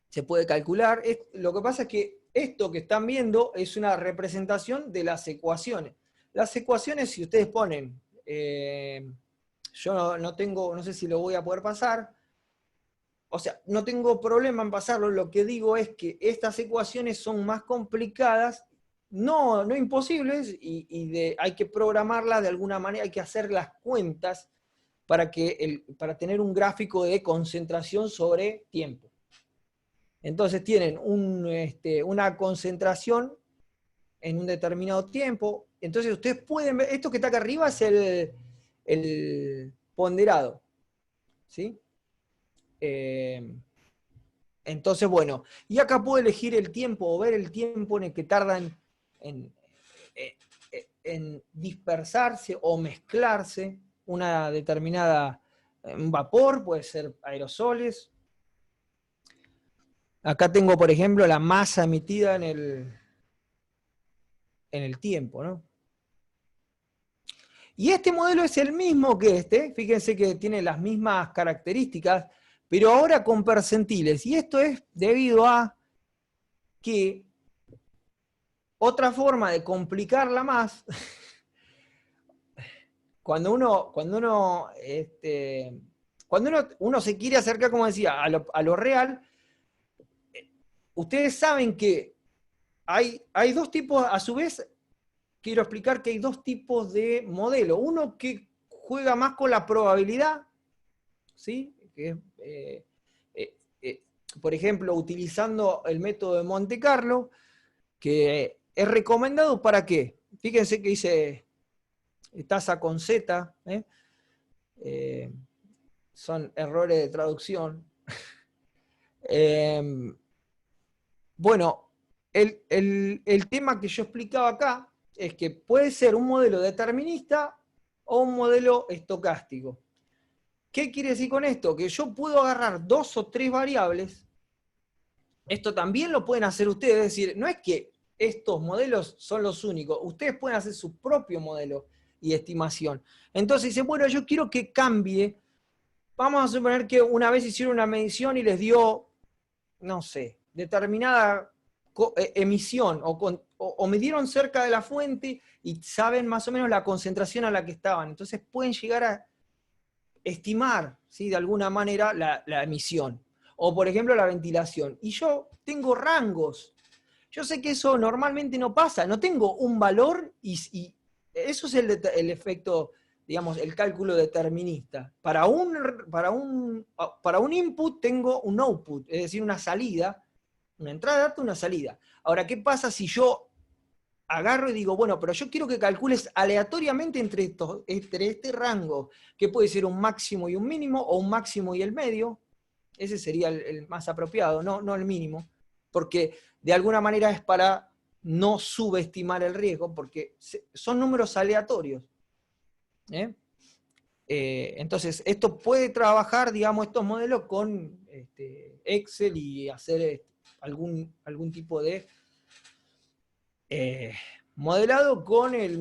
se puede calcular. Lo que pasa es que esto que están viendo es una representación de las ecuaciones. Las ecuaciones, si ustedes ponen... yo no sé si lo voy a poder pasar. O sea, no tengo problema en pasarlo. Lo que digo es que estas ecuaciones son más complicadas, no imposibles, y hay que programarlas de alguna manera, hay que hacer las cuentas para tener un gráfico de concentración sobre tiempo. Entonces tienen una concentración en un determinado tiempo. Entonces ustedes pueden ver, esto que está acá arriba es el ponderado, ¿sí? Entonces, bueno, y acá puedo elegir el tiempo o ver el tiempo en el que tardan en dispersarse o mezclarse una determinada, un vapor, puede ser aerosoles. Acá tengo, por ejemplo, la masa emitida en el tiempo, ¿no? Y este modelo es el mismo que este, fíjense que tiene las mismas características, pero ahora con percentiles. Y esto es debido a que otra forma de complicarla más, cuando uno se quiere acercar, como decía, a lo real, ustedes saben que hay dos tipos, a su vez, quiero explicar que hay dos tipos de modelo. Uno que juega más con la probabilidad, ¿sí? Que por ejemplo, utilizando el método de Monte Carlo, que es recomendado ¿para qué? Fíjense que dice tasa con Z, son errores de traducción. Bueno, el tema que yo explicaba acá es que puede ser un modelo determinista o un modelo estocástico. ¿Qué quiere decir con esto? Que yo puedo agarrar 2 o 3 variables. Esto también lo pueden hacer ustedes, es decir, no es que estos modelos son los únicos, ustedes pueden hacer su propio modelo y estimación. Entonces dicen, bueno, yo quiero que cambie. Vamos a suponer que una vez hicieron una medición y les dio, no sé, determinada emisión o midieron cerca de la fuente y saben más o menos la concentración a la que estaban. Entonces pueden llegar a estimar, ¿sí?, de alguna manera la emisión. O por ejemplo la ventilación. Y yo tengo rangos. Yo sé que eso normalmente no pasa. No tengo un valor y eso es el efecto, digamos, el cálculo determinista. Para un input tengo un output, es decir, una salida, una entrada de datos, una salida. Ahora, ¿qué pasa si yo agarro y digo, bueno, pero yo quiero que calcules aleatoriamente entre este rango, que puede ser un máximo y un mínimo, o un máximo y el medio? Ese sería el más apropiado, no el mínimo, porque de alguna manera es para no subestimar el riesgo, porque son números aleatorios. Entonces, esto puede trabajar, digamos, estos modelos con Excel y hacer algún tipo de modelado con el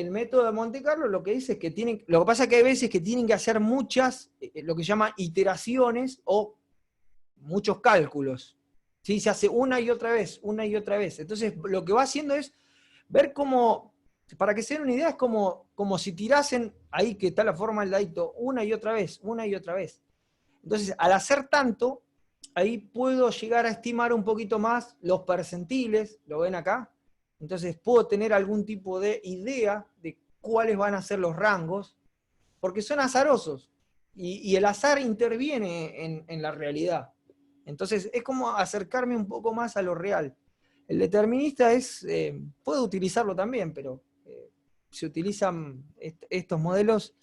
método de Monte Carlo. Lo que dice es que lo que pasa es que hay veces que tienen que hacer muchas, lo que llama iteraciones o muchos cálculos. ¿Sí? Se hace una y otra vez, una y otra vez. Entonces, lo que va haciendo es ver cómo, para que se den una idea, es como si tirasen, ahí que está la forma del dadito, una y otra vez, una y otra vez. Entonces, al hacer tanto, ahí puedo llegar a estimar un poquito más los percentiles, ¿lo ven acá? Entonces, puedo tener algún tipo de idea de cuáles van a ser los rangos, porque son azarosos, y el azar interviene en la realidad. Entonces, es como acercarme un poco más a lo real. El determinista puedo utilizarlo también, pero se utilizan estos modelos,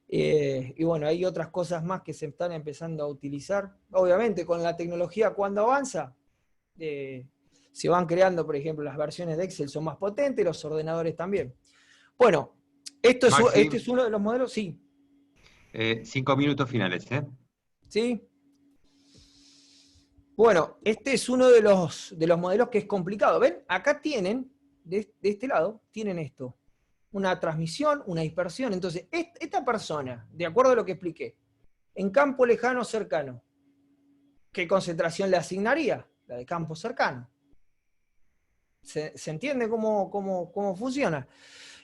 y bueno, hay otras cosas más que se están empezando a utilizar. Obviamente, con la tecnología cuando avanza, se van creando, por ejemplo, las versiones de Excel son más potentes, los ordenadores también. Bueno, este es uno de los modelos, sí. 5 minutos finales, ¿eh? ¿Sí? Bueno, este es uno de los modelos que es complicado. ¿Ven? Acá tienen, de este lado, tienen esto. Una transmisión, una dispersión. Entonces, esta persona, de acuerdo a lo que expliqué, en campo lejano o cercano, ¿qué concentración le asignaría? La de campo cercano. ¿Se entiende cómo funciona?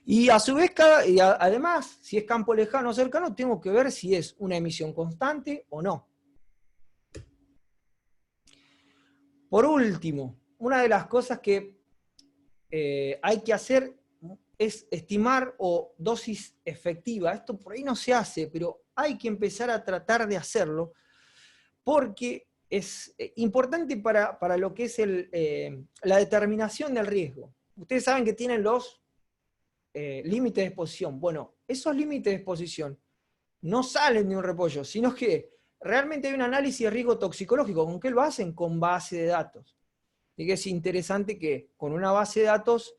Y a su vez, además, si es campo lejano o cercano, tengo que ver si es una emisión constante o no. Por último, una de las cosas que hay que hacer es estimar dosis efectiva. Esto por ahí no se hace, pero hay que empezar a tratar de hacerlo, porque es importante para lo que es la determinación del riesgo. Ustedes saben que tienen los límites de exposición. Bueno, esos límites de exposición no salen de un repollo, sino que realmente hay un análisis de riesgo toxicológico. ¿Con qué lo hacen? Con base de datos. Así que es interesante que con una base de datos,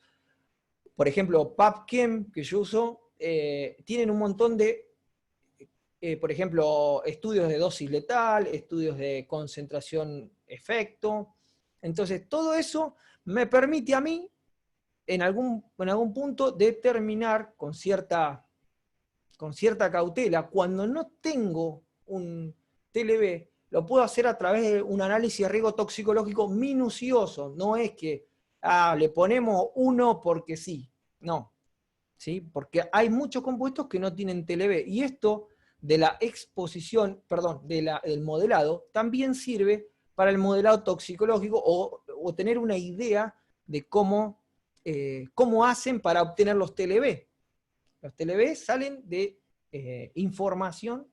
por ejemplo, PubChem, que yo uso, tienen un montón de, por ejemplo, estudios de dosis letal, estudios de concentración-efecto. Entonces, todo eso me permite a mí, en algún punto, determinar con cierta cautela, cuando no tengo un TLB, lo puedo hacer a través de un análisis de riesgo toxicológico minucioso. No es que le ponemos 1 porque sí. No. ¿Sí? Porque hay muchos compuestos que no tienen TLB. Y esto de la exposición, perdón, del modelado, también sirve para el modelado toxicológico o tener una idea de cómo hacen para obtener los TLB. Los TLB salen de información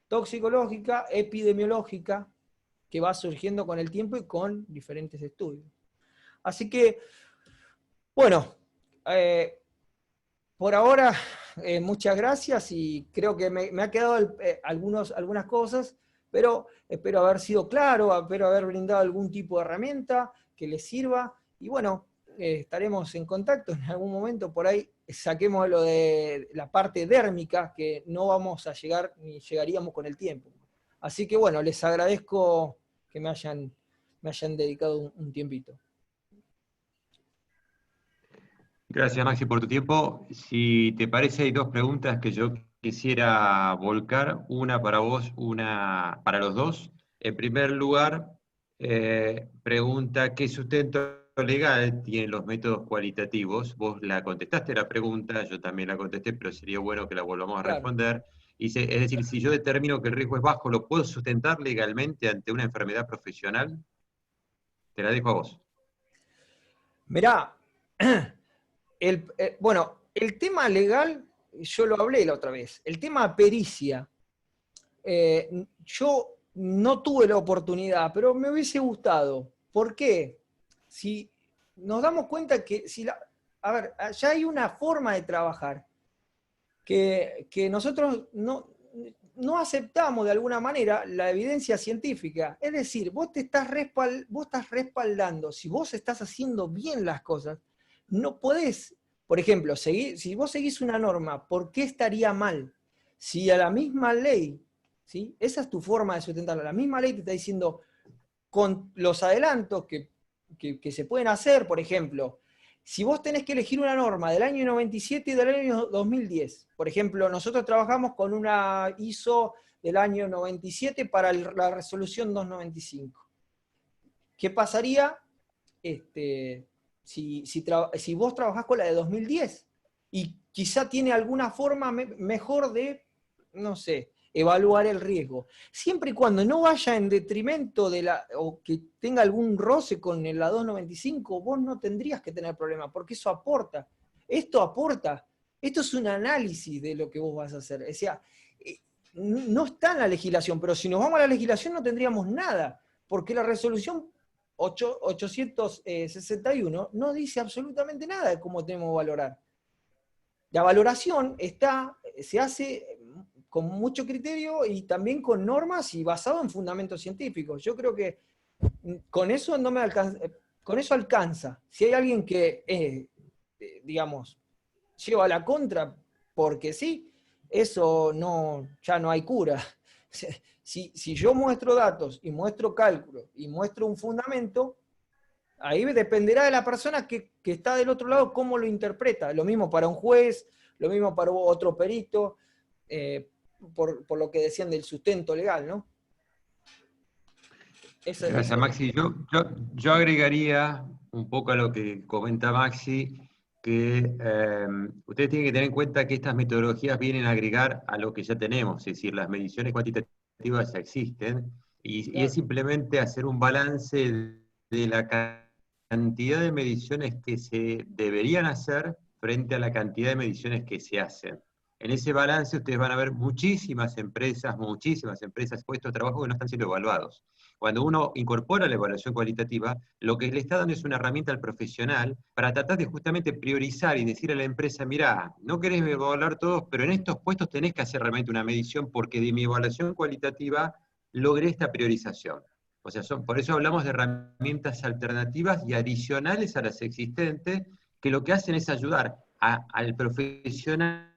toxicológica, epidemiológica, que va surgiendo con el tiempo y con diferentes estudios. Así que, bueno, por ahora, muchas gracias, y creo que me ha quedado algunas cosas, pero espero haber sido claro, espero haber brindado algún tipo de herramienta que les sirva, y bueno, estaremos en contacto en algún momento. Por ahí saquemos lo de la parte dérmica, que no vamos a llegar ni llegaríamos con el tiempo. Así que bueno, les agradezco que me hayan dedicado un tiempito. Gracias, Maxi, por tu tiempo. Si te parece, hay 2 preguntas que yo quisiera volcar, una para vos, una para los dos. En primer lugar, pregunta, ¿qué sustento legal tiene los métodos cualitativos. Vos la contestaste la pregunta, yo también la contesté, pero sería bueno que la volvamos a Claro. responder. Es decir, si yo determino que el riesgo es bajo, ¿lo puedo sustentar legalmente ante una enfermedad profesional? Te la dejo a vos. Mirá, bueno, el tema legal, yo lo hablé la otra vez, el tema pericia, yo no tuve la oportunidad, pero me hubiese gustado. ¿Por qué? Si nos damos cuenta que, a ver, ya hay una forma de trabajar que nosotros no aceptamos de alguna manera la evidencia científica. Es decir, vos estás respaldando, si vos estás haciendo bien las cosas, no podés, por ejemplo, si vos seguís una norma, ¿por qué estaría mal? Si a la misma ley, ¿sí? Esa es tu forma de sustentarla, la misma ley te está diciendo, con los adelantos que se pueden hacer, por ejemplo, si vos tenés que elegir una norma del año 97 y del año 2010, por ejemplo, nosotros trabajamos con una ISO del año 97 para la resolución 295. ¿Qué pasaría si vos trabajás con la de 2010? Y quizá tiene alguna forma mejor de, no sé, evaluar el riesgo. Siempre y cuando no vaya en detrimento o que tenga algún roce con la 295, vos no tendrías que tener problema, porque eso aporta. Esto es un análisis de lo que vos vas a hacer. O sea, no está en la legislación, pero si nos vamos a la legislación no tendríamos nada, porque la resolución 861 no dice absolutamente nada de cómo tenemos que valorar. La valoración se hace con mucho criterio y también con normas y basado en fundamentos científicos. Yo creo que con eso no me alcanza, con eso alcanza. Si hay alguien que, digamos, lleva la contra porque sí, eso ya no hay cura. Si yo muestro datos y muestro cálculos y muestro un fundamento, ahí dependerá de la persona que está del otro lado cómo lo interpreta. Lo mismo para un juez, lo mismo para otro perito, por lo que decían del sustento legal, ¿no? Gracias, Maxi. Yo agregaría un poco a lo que comenta Maxi, que ustedes tienen que tener en cuenta que estas metodologías vienen a agregar a lo que ya tenemos, es decir, las mediciones cuantitativas ya existen, y es simplemente hacer un balance de la cantidad de mediciones que se deberían hacer frente a la cantidad de mediciones que se hacen. En ese balance ustedes van a ver muchísimas empresas, puestos de trabajo que no están siendo evaluados. Cuando uno incorpora la evaluación cualitativa, lo que le está dando es una herramienta al profesional para tratar de justamente priorizar y decir a la empresa, mirá, no querés evaluar todos, pero en estos puestos tenés que hacer realmente una medición porque de mi evaluación cualitativa logré esta priorización. O sea, por eso hablamos de herramientas alternativas y adicionales a las existentes, que lo que hacen es ayudar al profesional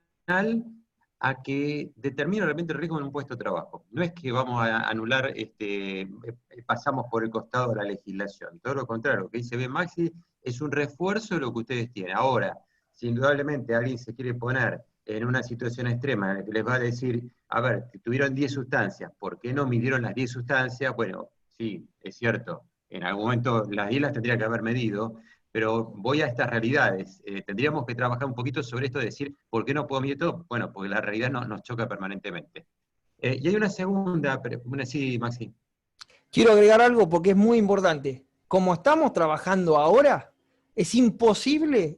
a que determine realmente el riesgo en un puesto de trabajo. No es que vamos a anular, pasamos por el costado de la legislación. Todo lo contrario, lo que dice bien Maxi es un refuerzo de lo que ustedes tienen. Ahora, si indudablemente alguien se quiere poner en una situación extrema en la que les va a decir, a ver, tuvieron 10 sustancias, ¿por qué no midieron las 10 sustancias? Bueno, sí, es cierto, en algún momento las 10 las tendría que haber medido, pero voy a estas realidades. Tendríamos que trabajar un poquito sobre esto de decir, ¿por qué no puedo medir todo? Bueno, porque la realidad nos choca permanentemente. Y hay una segunda, sí, Maxi. Quiero agregar algo porque es muy importante. Como estamos trabajando ahora, es imposible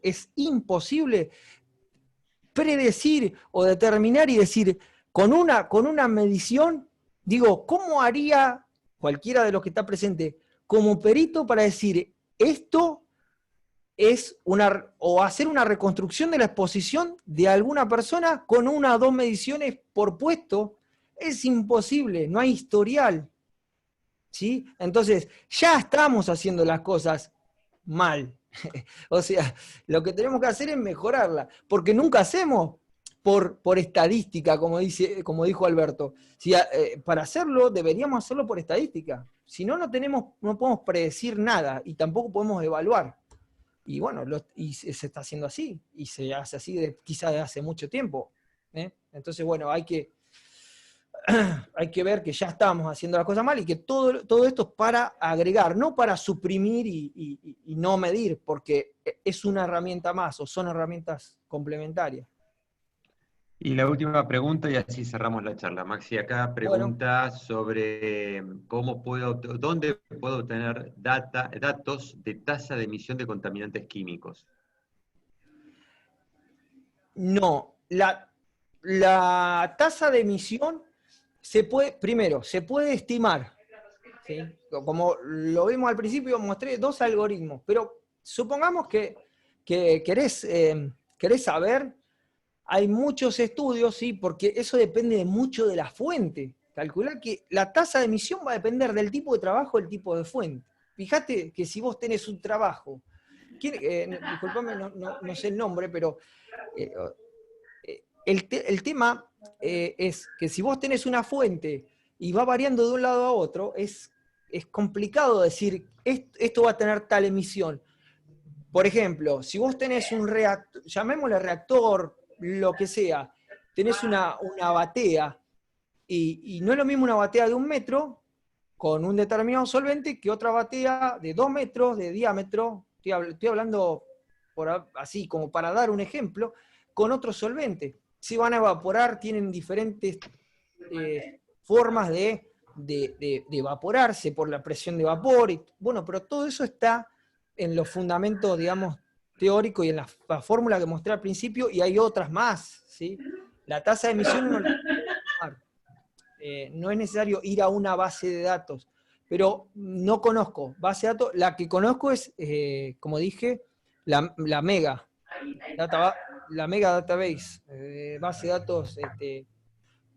predecir o determinar y decir, con una medición, digo, ¿cómo haría cualquiera de los que está presente como perito para decir, esto o hacer una reconstrucción de la exposición de alguna persona con una o dos mediciones por puesto? Es imposible, no hay historial. ¿Sí? Entonces, ya estamos haciendo las cosas mal. O sea, lo que tenemos que hacer es mejorarla, porque nunca hacemos por estadística, como dijo Alberto. Para hacerlo, deberíamos hacerlo por estadística. Si no, no podemos predecir nada y tampoco podemos evaluar. Y bueno, se está haciendo así, y se hace así quizás de hace mucho tiempo. Entonces, bueno, hay que hay que ver que ya estamos haciendo las cosas mal y que todo esto es para agregar, no para suprimir y no medir, porque es una herramienta más o son herramientas complementarias. Y la última pregunta, y así cerramos la charla. Maxi acá pregunta sobre dónde puedo obtener datos de tasa de emisión de contaminantes químicos. No, la tasa de emisión se puede estimar, ¿sí? Como lo vimos al principio, mostré 2 algoritmos, pero supongamos que querés saber. Hay muchos estudios, ¿sí? Porque eso depende mucho de la fuente. Calcular que la tasa de emisión va a depender del tipo de trabajo, del tipo de fuente. Fíjate que si vos tenés un trabajo, disculpame, no sé el nombre, pero el tema es que si vos tenés una fuente y va variando de un lado a otro, es complicado decir, esto va a tener tal emisión. Por ejemplo, si vos tenés un reactor, llamémosle reactor, lo que sea, tenés una batea, y no es lo mismo una batea de 1 metro con un determinado solvente que otra batea de 2 metros de diámetro, estoy hablando así como para dar un ejemplo, con otro solvente. Si van a evaporar, tienen diferentes formas de evaporarse por la presión de vapor, bueno, pero todo eso está en los fundamentos, digamos, teórico y en la fórmula que mostré al principio, y hay otras más, ¿sí? La tasa de emisión no es necesario ir a una base de datos, pero no conozco base de datos. La que conozco es, como dije, la Mega Database, base de datos que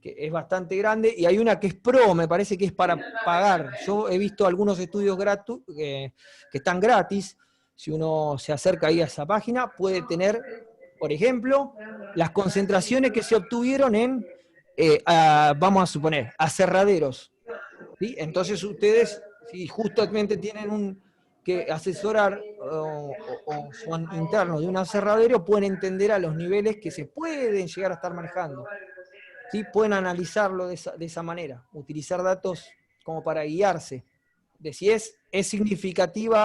es bastante grande, y hay una que es Pro, me parece que es para pagar. Yo he visto algunos estudios que están gratis. Si uno se acerca ahí a esa página, puede tener, por ejemplo, las concentraciones que se obtuvieron en, vamos a suponer, aserraderos, ¿sí? Entonces ustedes, si justamente tienen que asesorar o son internos de un aserradero, pueden entender a los niveles que se pueden llegar a estar manejando. ¿Sí? Pueden analizarlo de esa manera, utilizar datos como para guiarse, de si es significativo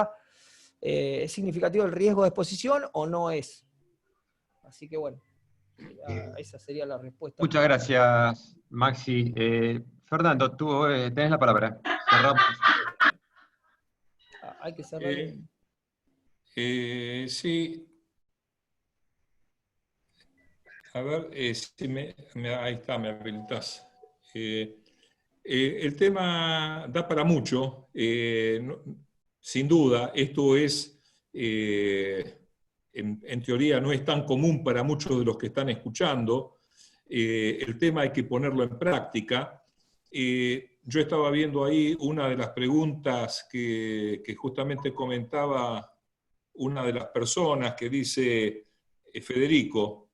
el riesgo de exposición o no es. Así que bueno, esa sería la respuesta. Muchas gracias, Maxi. Fernando, tú tenés la palabra. Cerramos. Hay que cerrar. Sí. A ver, ahí está, me habilitas. El tema da para mucho. Sin duda, esto es, en teoría, no es tan común para muchos de los que están escuchando. El tema hay que ponerlo en práctica. Yo estaba viendo ahí una de las preguntas que justamente comentaba una de las personas que dice Federico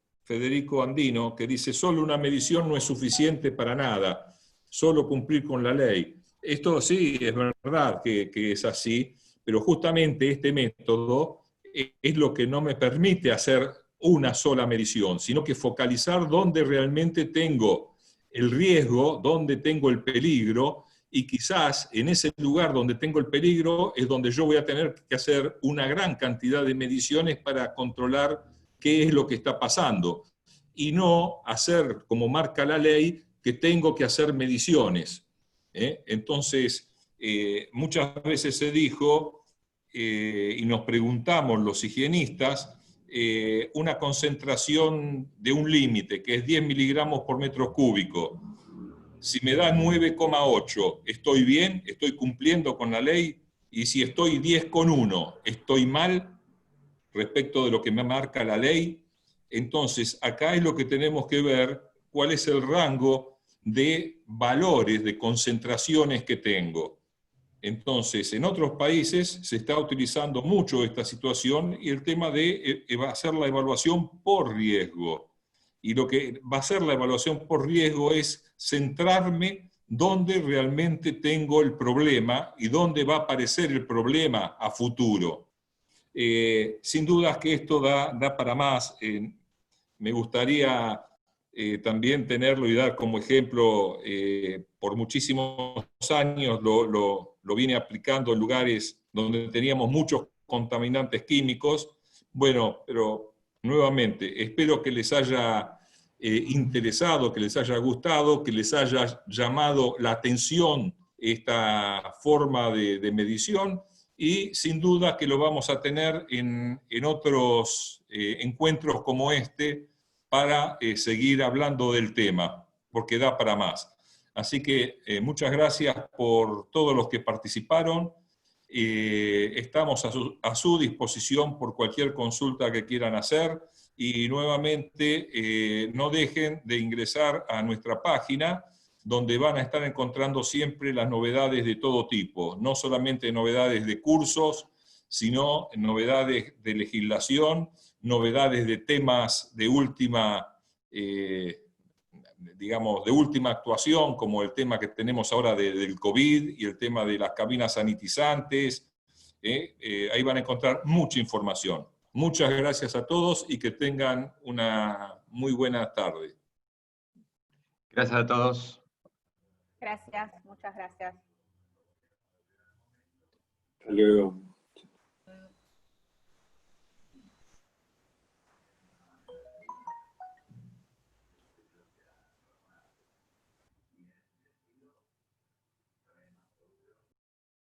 Andino, que dice, solo una medición no es suficiente para nada, solo cumplir con la ley. Esto sí, es verdad que es así, pero justamente este método es lo que no me permite hacer una sola medición, sino que focalizar dónde realmente tengo el riesgo, dónde tengo el peligro, y quizás en ese lugar donde tengo el peligro es donde yo voy a tener que hacer una gran cantidad de mediciones para controlar qué es lo que está pasando, y no hacer, como marca la ley, que tengo que hacer mediciones. Entonces, muchas veces se dijo, y nos preguntamos los higienistas, una concentración de un límite, que es 10 miligramos por metro cúbico. Si me da 9,8, ¿estoy bien? ¿Estoy cumpliendo con la ley? Y si estoy 10,1, ¿estoy mal respecto de lo que me marca la ley? Entonces, acá es lo que tenemos que ver, cuál es el rango de valores, de concentraciones que tengo. Entonces, en otros países se está utilizando mucho esta situación y el tema de hacer la evaluación por riesgo. Y lo que va a hacer la evaluación por riesgo es centrarme dónde realmente tengo el problema y dónde va a aparecer el problema a futuro. Sin dudas que esto da para más. Me gustaría también tenerlo y dar como ejemplo. Por muchísimos años lo vine aplicando en lugares donde teníamos muchos contaminantes químicos. Bueno, pero nuevamente, espero que les haya interesado, que les haya gustado, que les haya llamado la atención esta forma de medición, y sin duda que lo vamos a tener en otros encuentros como este para seguir hablando del tema, porque da para más. Así que muchas gracias por todos los que participaron. Estamos a su disposición por cualquier consulta que quieran hacer, y nuevamente no dejen de ingresar a nuestra página, donde van a estar encontrando siempre las novedades de todo tipo, no solamente novedades de cursos, sino novedades de legislación, novedades de temas de última, digamos, de última actuación, como el tema que tenemos ahora del COVID y el tema de las cabinas sanitizantes. Ahí van a encontrar mucha información. Muchas gracias a todos y que tengan una muy buena tarde. Gracias a todos. Gracias, muchas gracias. Hasta luego.